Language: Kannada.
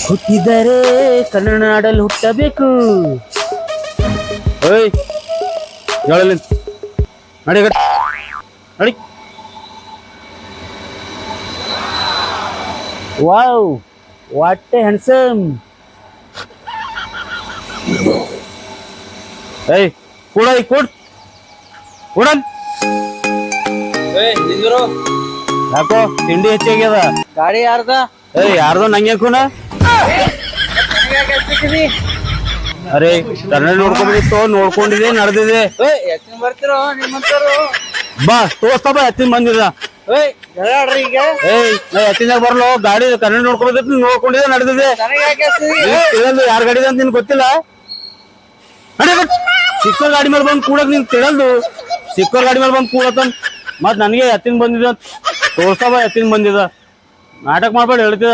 ಹುಟ್ಟಿದರೆ ಕನ್ನಡ ನಾಡಲ್ಲಿ ಹುಟ್ಟಬೇಕು. ಓಯ್ ಹೇಳಲಿ ನಡಿ ನಡಿ. Wow what A handsome. ಏಯ್ ಕೂಡ ಕೂಡನ್ ಯಾಕೋ ತಿಂಡಿ ಹೆಚ್ಚಾಗ್ಯದ. ಗಾಡಿ ಯಾರ್ದ? ಏಯ್ ಯಾರ್ದೋ ನಂಗೆ ಕೂನ. ಅರೆ ಕನ್ನಡ ನೋಡ್ಕೊಂಡ್ಬಿಟ್ಟು ನೋಡ್ಕೊಂಡಿದೆ ನಡೆದಿದೆ. ಬರ್ತಿರೋ ನಿಮ್ಮಂತರು ಬಾ ತೋರ್ಸ್ತ ಬಾ ಎತ್ತಿನ ಬಂದಿದ. ಜಗಾಡ್ರಿ ಈಗ. ಏಯ್ ನಾ ಎತ್ತಿನಾಗ ಬರ್ಲೋ ಗಾಡಿ ಕನ್ನಡ ನೋಡ್ಕೊಂಡಿದೆ ನಡೆದಿದೆ. ತಿಳಿದು ಯಾರ ಗಾಡಿ ಅಂತ ನಿನ್ ಗೊತ್ತಿಲ್ಲ. ಸಿಕ್ಕರ್ ಗಾಡಿ ಮೇಲೆ ಬಂದ್ ಕೂಡಕ್ ನಿನ್ ತಿಳಿದು ಸಿಕ್ಕರ್ ಗಾಡಿ ಮೇಲೆ ಬಂದ್ ಕೂಡತನ್ ಮತ್ ನನಗೆ ಎತ್ತಿನ ಬಂದಿದ ತೋರ್ಸ್ತ ಬಾ ಎತ್ತಿನ ಬಂದಿದ. ನಾಟಕ ಮಾಡ್ಬೇಡ ಹೇಳ್ತಿದ.